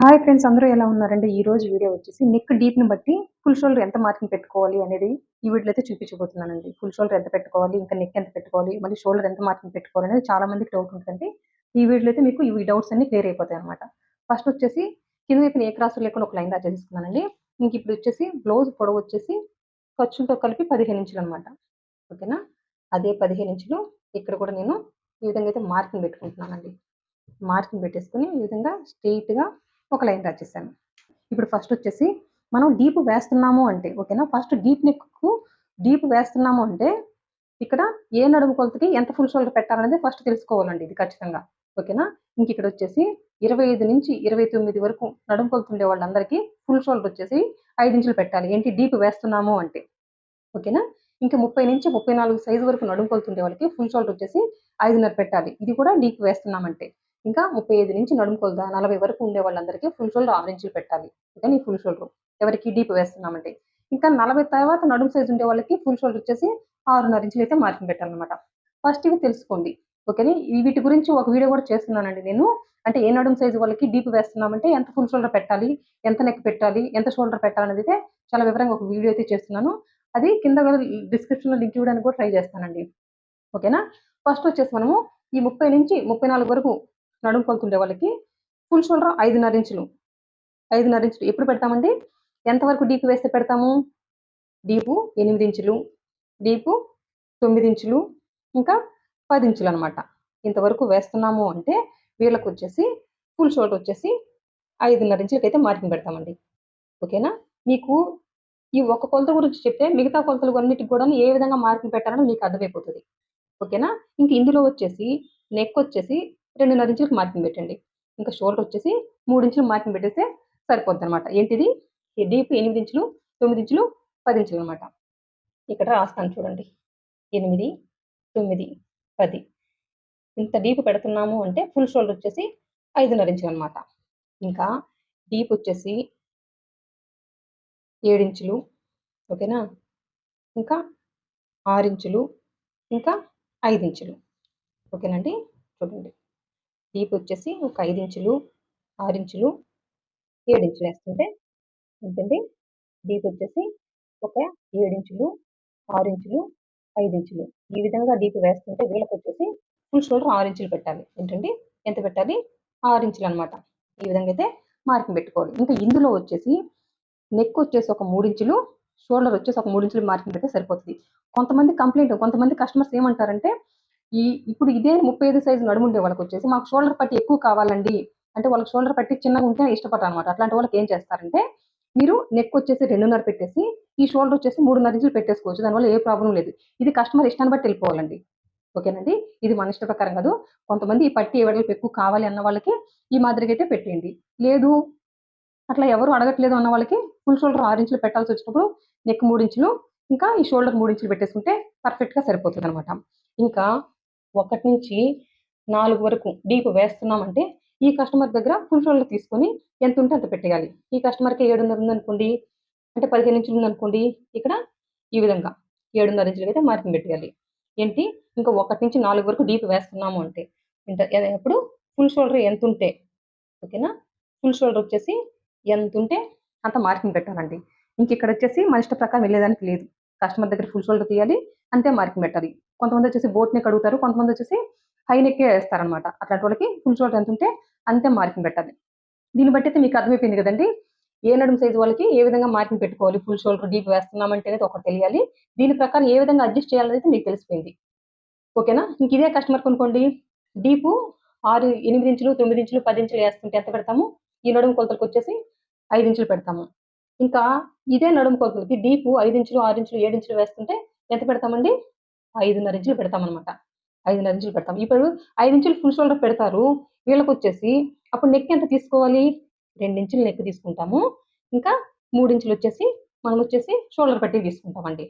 Hi friends, అందరూ ఎలా ఉన్నారండి? ఈ రోజు వీడియో వచ్చేసి నెక్ డీప్‌ని బట్టి ఫుల్ షోల్డర్ ఎంత మార్కింగ్ పెట్టుకోవాలి అనేది ఈ వీడియోలో అయితే చూపించబోతున్నానండి. ఫుల్ షోల్డర్ ఎంత పెట్టుకోవాలి, ఇంకా నెక్ ఎంత పెట్టుకోవాలి, మళ్ళీ షోల్డర్ ఎంత మార్కింగ్ పెట్టుకోవాలి అనేది చాలా మందికి డౌట్ ఉంటదండి. ఈ వీడియోలో అయితే మీకు ఈ డౌట్స్ అన్నీ క్లియర్ అయిపోతాయన్నమాట. ఫస్ట్ వచ్చేసి కింద వైపున ఏ క్రాసు లేకుండా ఒక లైన్ డ్రా చేసేసుకున్నానండి. ఇంక ఇప్పుడు వచ్చేసి బ్లౌజ్ పొడవు వచ్చేసి ఖర్చులతో కలిపి 15 ఇంచులన్నమాట. ఓకేనా? అదే 15 ఇంచులు ఇక్కడ కూడా నేను ఈ విధంగా అయితే మార్కింగ్ పెట్టుకుంటున్నానండి. మార్కింగ్ పెట్టేసుకొని ఈ విధంగా స్ట్రెయిట్‌గా ఒక లైన్ డ్రా చేశాను. ఇప్పుడు ఫస్ట్ వచ్చేసి మనం డీప్ వేస్తున్నాము అంటే ఓకేనా? ఫస్ట్ డీప్ నెక్‌కు డీప్ వేస్తున్నాము అంటే ఇక్కడ ఏ నడుము కొలతకి ఎంత ఫుల్ షోల్డర్ పెట్టాలనేది ఫస్ట్ తెలుసుకోవాలండి ఇది ఖచ్చితంగా. ఓకేనా? ఇంక ఇక్కడ వచ్చేసి 25-29 వరకు నడుము కొలత ఉండే వాళ్ళందరికీ ఫుల్ షోల్డర్ వచ్చేసి 5 ఇంచులు పెట్టాలి. ఏంటి డీప్ వేస్తున్నాము అంటే. ఓకేనా? ఇంకా 30-34 సైజ్ వరకు నడుము కొలత ఉండే వాళ్ళకి ఫుల్ షోల్డర్ వచ్చేసి 5.5 పెట్టాలి. ఇది కూడా డీప్ వేస్తున్నామంటే. ఇంకా 35 నుంచి నడుము కొలత 40 వరకు ఉండే వాళ్ళందరికీ ఫుల్ షోల్డర్ 6 ఇంచులు పెట్టాలి. ఓకేనా? ఈ ఫుల్ షోల్డర్ ఎవరికి డీప్ వేస్తున్నామంటే. ఇంకా 40 తర్వాత నడుము సైజ్ ఉండే వాళ్ళకి ఫుల్ షోల్డర్ వచ్చేసి 6.5 ఇంచులు అయితే మార్కింగ్ పెట్టాలన్నమాట. ఫస్ట్ ఇవి తెలుసుకోండి. ఓకేనా? వీటి గురించి ఒక వీడియో కూడా చేస్తున్నానండి నేను. అంటే ఏ నడుము సైజ్ వాళ్ళకి డీప్ వేస్తున్నామంటే ఎంత ఫుల్ షోల్డర్ పెట్టాలి, ఎంత నెక్ పెట్టాలి, ఎంత షోల్డర్ పెట్టాలనేది అయితే చాలా వివరంగా ఒక వీడియో అయితే చేస్తున్నాను. అది కింద డిస్క్రిప్షన్‌లో లింక్ ఇవ్వడానికి కూడా ట్రై చేస్తానండి. ఓకేనా? ఫస్ట్ వచ్చేసి మనము ఈ 30-34 వరకు నడుము కొలత ఉండే వాళ్ళకి ఫుల్ షోల్డర్ 5.5 ఇంచులు. 5.5 ఇంచులు ఎప్పుడు పెడతామండి? ఎంత వరకు డీప్ వేస్తే పెడతాము? డీపు 8 ఇంచులు, డీపు 9 ఇంచులు, ఇంకా 10 ఇంచులనమాట. ఇంతవరకు వేస్తున్నాము అంటే వీళ్ళకొచ్చేసి ఫుల్ షోల్డర్ వచ్చేసి 5.5 ఇంచులకైతే మార్కింగ్ పెడతామండి. ఓకేనా? మీకు ఈ ఒక్క కొలత గురించి చెప్తే మిగతా కొలతలు అన్నిటికి కూడాను ఏ విధంగా మార్కింగ్ పెట్టాలనేది మీకు అర్థమైపోతది. ఓకేనా? ఇంక ఇందులో వచ్చేసి నెక్ వచ్చేసి 2.5 ఇంచులకి మార్కింగ్ పెట్టండి. ఇంకా షోల్డర్ వచ్చేసి 3 ఇంచులు మార్కింగ్ పెట్టేస్తే సరిపోద్దనమాట. ఏంటిది? ఈ డీప్ 8 ఇంచులు, 9 ఇంచులు, 10 ఇంచులనమాట. ఇక్కడ రాస్తాను చూడండి. 8, 9, 10 ఇంత డీప్ పెడుతున్నాము అంటే ఫుల్ షోల్డర్ వచ్చేసి 5.5 ఇంచులనమాట. ఇంకా డీప్ వచ్చేసి 7 ఇంచులు. ఓకేనా? ఇంకా 6 ఇంచులు, ఇంకా 5 ఇంచులు. ఓకేనండి? చూడండి. డీప్ వచ్చేసి ఒక 5 ఇంచులు, 6 ఇంచులు, 7 ఇంచులు ఏస్తుంటే ఎంతండి? డీప్ వచ్చేసి ఒక 7 ఇంచులు, 6 ఇంచులు, 5 ఇంచులు. ఈ విధంగా డీప్ వేస్తుంటే వీళ్ళకొచ్చేసి ఫుల్ షోల్డర్ 6 ఇంచులు పెట్టాలి. ఏంటండి? ఎంత పెట్టాలి? 6 ఇంచులనమాట. ఈ విధంగా అయితే మార్కింగ్ పెట్టుకోవాలి. ఇంకా ఇందులో వచ్చేసి నెక్ వచ్చేసి ఒక 3 ఇంచులు, షోల్డర్ వచ్చేసి ఒక 3 ఇంచులు మార్కింగ్ పెడితే సరిపోతది. కొంతమంది కస్టమర్స్ ఏమంటారంటే, ఇప్పుడు ఇదే 35 సైజ్ నడుముండే వాళ్ళకొచ్చేసి మాకు షోల్డర్ పట్టి ఎక్కువ కావాలండి. అంటే వాళ్ళకి షోల్డర్ పట్టి చిన్నగుంటేనే ఇష్టపడరనమాట. అట్లాంటి వాళ్ళకి ఏం చేస్తారంటే, మీరు నెక్ వచ్చేసి 2.5 పెట్టేసి, ఈ షోల్డర్ వచ్చేసి 3.5 ఇంచులు పెట్టేసుకోవచ్చు. దానివల్ల ఏ ప్రాబ్లమ్ లేదు. ఇది కస్టమర్ ఇష్టాన్ని బట్టి వెళ్ళిపోవాలండి. ఓకేనండి? ఇది మన ఇష్ట ప్రకారం కాదు. కొంతమంది ఈ పట్టి వెడల్పు ఎక్కువ కావాలి అన్న వాళ్ళకి ఈ మాదిరిగా అయితే పెట్టేయండి. లేదు అట్లా ఎవరు అడగట్లేదు అన్న వాళ్ళకి ఫుల్ షోల్డర్ 6 ఇంచులు పెట్టాల్సొచ్చినప్పుడు నెక్ 3 ఇంచులు, ఇంకా ఈ షోల్డర్ 3 ఇంచులు పెట్టేసుకుంటే పర్ఫెక్ట్‌గా సరిపోతదనమాట. ఇంకా 1-4 వరకు డీప్ వేస్తున్నామంటే, ఈ కస్టమర్ దగ్గర ఫుల్ షోల్డర్ తీసుకొని ఎంతుంటే అంత పెట్టేయాలి. ఈ కస్టమర్‌కి 7.5 ఉందనుకోండి, అంటే 15 ఇంచులు ఉందనుకోండి, ఇక్కడ ఈ విధంగా 7.5 ఇంచులకైతే మార్కింగ్ పెట్టేయాలి. ఏంటి ఇంకా 1-4 వరకు డీప్ వేస్తున్నాము అంటే, ఎప్పుడు ఫుల్ షోల్డర్ ఎంతుంటే ఓకేనా? ఫుల్ షోల్డర్ వచ్చేసి ఎంతుంటే అంత మార్కింగ్ పెట్టాలండి. ఇంకిక్కడొచ్చేసి మన ఇష్ట ప్రకారం వెళ్ళేదానికి లేదు. కస్టమర్ దగ్గర ఫుల్ షోల్డర్ తీయాలి, అంతే మార్కింగ్ పెట్టాలి. కొంతమందొచ్చేసి బోట్ నెక్ అడుగుతారు. కొంతమందొచ్చేసి హై నెక్కే ఏస్తారనమాట. అట్లాంటి వాళ్ళకి ఫుల్ షోల్డర్ ఎంతుంటే అంతే మార్కింగ్ పెట్టాలి. దీన్ని బట్టయితే మీకు అర్థమైపోయింది గదండీ! ఏ నడుము సైజు వాళ్ళకి ఏ విధంగా మార్కింగ్ పెట్టుకోవాలి. ఫుల్ షోల్డర్ డీప్ వేస్తున్నామంటే అనేది ఒకటి తెలియాలి. దీని ప్రకారం ఏ విధంగా అడ్జస్ట్ చేయాలనేది మీకు తెలిసిపోయింది. ఓకేనా? ఇంకిదే కస్టమర్‌కనుకోండి డీపు 8 ఇంచులు, 9 ఇంచులు, 10 ఇంచులు ఏస్తుంటే ఎంత పెడతాము? ఈ నడుము కొలతలకొచ్చేసి 5 ఇంచులు పెడతాము. ఇంకా ఇదే నడుము కొలతలకి డీపు 5 ఇంచులు, 6 ఇంచులు, 7 ఇంచులు వేస్తుంటే ఎంత పెడతామండి? 5.5 ఇంచులు పెడతామనమాట. 5.5 ఇంచులు పెడతాం. ఇప్పుడు 5 ఇంచులు ఫుల్ షోల్డర్ పెడతారు. వీళ్ళకొచ్చేసి అప్పుడు నెక్ ఎంత తీసుకోవాలి? 2 ఇంచులు నెక్ తీసుకుంటాము. ఇంకా 3 ఇంచులొచ్చేసి మనమొచ్చేసి షోల్డర్ పట్టీ తీసుకుంటామండి.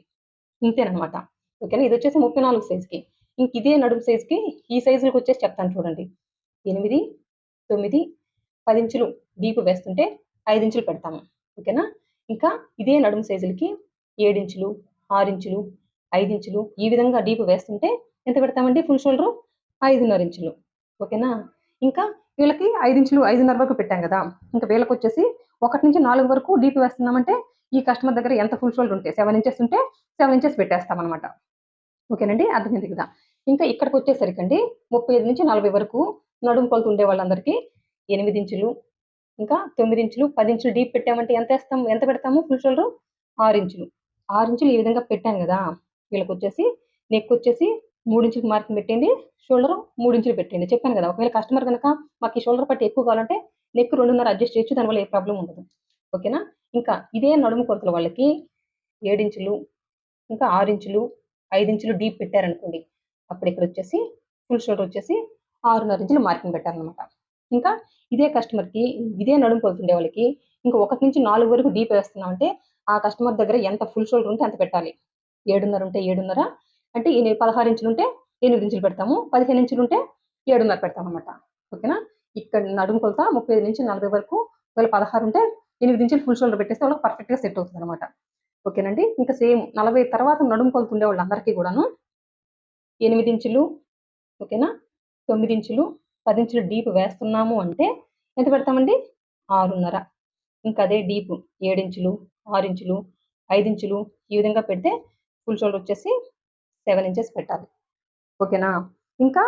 ఇంతేననమాట. ఓకేనా? ఇదొచ్చేసి 34 సైజ్‌కి. ఇంకిదే నడుము సైజ్‌కి ఈ సైజులకొచ్చేసి చెప్తాను చూడండి. 8, 9, 10 ఇంచులు డీప్ వేస్తుంటే 5 ఇంచులు పెడతాము. ఓకేనా? ఇంకా ఇదే నడుము సైజులకి 7 ఇంచులు, 6 ఇంచులు, 5 ఇంచులు ఈ విధంగా డీప్ వేస్తుంటే ఎంత పెడతామండి ఫుల్ షోల్డరు? 5.5 ఇంచులు. ఓకేనా? ఇంకా వీళ్ళకి 5 ఇంచులు 5:30 వరకు పెట్టాం కదా, ఇంకా వీళ్ళకొచ్చేసి 1-4 వరకు డీప్ వేస్తున్నామంటే ఈ కస్టమర్ దగ్గర ఎంత ఫుల్ షోల్డర్ ఉంటే 7 ఇంచెస్ ఉంటే 7 ఇంచెస్ పెట్టేస్తామనమాట. ఓకేనండి, అర్థమైంది కదా. ఇంకా ఇక్కడికొచ్చేసరికండి 35-40 వరకు నడుము కొలత ఉండే వాళ్ళందరికీ 8 ఇంచులు, ఇంకా 9 ఇంచులు, 10 ఇంచులు డీప్ పెట్టామంటే ఎంత పెడతాము ఫుల్ షోల్డర్? 6 ఇంచులు. 6 ఇంచులు ఈ విధంగా పెట్టాను గదా, వీళ్ళకొచ్చేసి నెక్ వచ్చేసి 3 ఇంచులకి మార్కింగ్ పెట్టేయండి. షోల్డర్ 3 ఇంచులు పెట్టేయండి. చెప్పాను గదా, ఒకవేళ కస్టమర్ గనక మాకు ఈ షోల్డర్ పట్టి ఎక్కువ కావాలంటే నెక్ 2.5 అడ్జస్ట్ చేయొచ్చు. దానివల్ల ఏ ప్రాబ్లమ్ ఉండదు. ఓకేనా. ఇంకా ఇదే నడుము కొలతల వాళ్ళకి 7 ఇంచులు, ఇంకా 6 ఇంచులు, 5 ఇంచులు డీప్ పెట్టారనుకోండి, అప్పుడు ఇక్కడొచ్చేసి ఫుల్ షోల్డర్ వచ్చేసి 6.5 ఇంచులు మార్కింగ్ పెట్టాలనమాట. ఇంకా ఇదే కస్టమర్‌కి ఇదే నడుము కొలత ఉండే వాళ్ళకి ఇంకా 1-4 వరకు డీప్ వేస్తున్నామంటే ఆ కస్టమర్ దగ్గర ఎంత ఫుల్ షోల్డర్ ఉంటే అంత పెట్టాలి. 7:30 ఉంటే 7:30 అంటే 16 ఇంచులు ఉంటే 8 ఇంచులు పెడతాము. 15 ఇంచులు ఉంటే 7:30 పెడతామనమాట. ఓకేనా. ఇక్కడ నడుము కొలత 35-40 వరకు, ఒకవేళ 16 ఉంటే 8 ఇంచులు ఫుల్ షోల్డర్ పెట్టేస్తే వాళ్ళకి పర్ఫెక్ట్‌గా సెట్ అవుతుందనమాట. ఓకేనండి. ఇంకా సేమ్ 40 తర్వాత నడుము కొలత ఉండే వాళ్ళందరికీ కూడాను 8 ఇంచులు, ఓకేనా, 9 ఇంచులు, 10 ఇంచులు డీప్ వేస్తున్నాము అంటే ఎంత పెడతామండి? 6:30. ఇంకా అదే డీప్ 7 ఇంచులు, 6 ఇంచులు, 5 ఇంచులు ఈ విధంగా పెడితే ఫుల్ షోల్డర్ వచ్చేసి 7 ఇంచెస్ పెట్టాలి. ఓకేనా. ఇంకా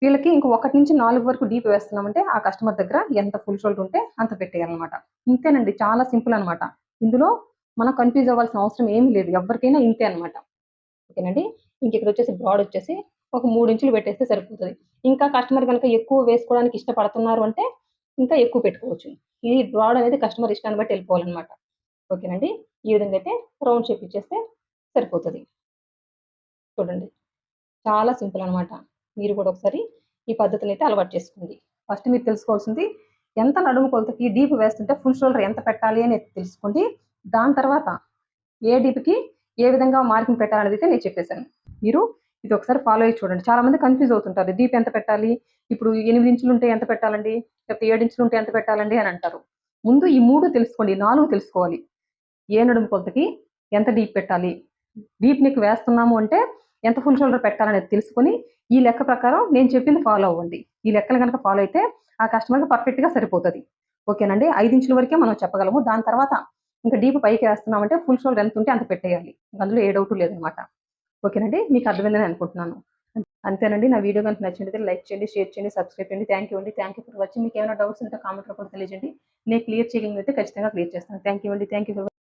వీళ్ళకి ఇంక 1-4 వరకు డీప్ వేస్తున్నామంటే ఆ కస్టమర్ దగ్గర ఎంత ఫుల్ షోల్డర్ ఉంటే అంత పెట్టేయాలనమాట. ఇంతేనండి, చాలా సింపుల్ అనమాట. ఇందులో మనం కన్‌ఫ్యూజ్ అవ్వాల్సిన అవసరం ఏమీ లేదు. ఎవరికైనా ఇంతే అనమాట. ఓకేనండి. ఇంకిక్కడొచ్చేసి బ్రాడ్ వచ్చేసి ఒక 3 ఇంచులు పెట్టేస్తే సరిపోతది. ఇంకా కస్టమర్ గనక ఎక్కువ వేసుకోవడానికి ఇష్టపడుతున్నారు అంటే ఇంకా ఎక్కువ పెట్టుకోవచ్చు. ఈ బ్రాడ్ అనేది కస్టమర్ ఇష్టాన్ని బట్టి వెళ్ళిపోవాలనమాట. ఓకేనండి. ఈ విధంగా అయితే రౌండ్ షేప్ ఇచ్చేస్తే సరిపోతది. చూడండి, చాలా సింపుల్ అనమాట. మీరు కూడా ఒకసారి ఈ పద్ధతినైతే అలవాటు చేసుకోండి. ఫస్ట్ మీరు తెలుసుకోవాల్సింది ఎంత నడుము కొలతకి డీప్ వేస్తుంటే ఫుల్ షోల్డర్ ఎంత పెట్టాలి అనేది తెలుసుకోండి. దాని తర్వాత ఏ డీప్‌కి ఏ విధంగా మార్కింగ్ పెట్టాలనేదైతే నేను చెప్పేసాను. మీరు ఇది ఒకసారి ఫాలో అయ్యి చూడండి. చాలా మంది కన్‌ఫ్యూజ్ అవుతుంటారు. డీప్ ఎంత పెట్టాలి? ఇప్పుడు 8 ఇంచులుంటే ఎంత పెట్టాలండి? లేకపోతే 7 ఇంచులుంటే ఎంత పెట్టాలండి అని అంటారు. ముందు ఈ 3 తెలుసుకోండి. 4 తెలుసుకోవాలి. ఏ నడుము కొలతకి ఎంత డీప్ పెట్టాలి? డీప్ నెక్ వేస్తున్నాము అంటే ఎంత ఫుల్ షోల్డర్ పెట్టాలనేది తెలుసుకొని ఈ లెక్క ప్రకారం నేను చెప్పింది ఫాలో అవ్వండి. ఈ లెక్కలు గనక ఫాలో అయితే ఆ కస్టమర్‌కి పర్ఫెక్ట్‌గా సరిపోతది. ఓకేనండి. 5 ఇంచుల వరకే మనం చెప్పగలము. దాని తర్వాత ఇంకా డీప్ పైకి వేస్తున్నామంటే ఫుల్ షోల్డర్ ఎంతుంటే అంత పెట్టేయాలి. అందులో ఏ డౌటు లేదనమాట. ఓకేనండి. మీకు అర్థమైందని అనుకుంటున్నాను. అంతేనండి. నా వీడియో గనుక నచ్చినట్లయితే లైక్ చేయండి, షేర్ చేయండి, సబ్స్క్రైబ్ చేయండి. థాంక్ యూ అండి. Thank you for watching. మీకేమైనా డౌట్స్ ఉంటే కామెంట్ రూపంలో తెలియజేయండి. నేను క్లియర్ చేయగలిగినైతే ఖచ్చితంగా క్లియర్ చేస్తాను. థాంక్ యూ అండి. Thank you for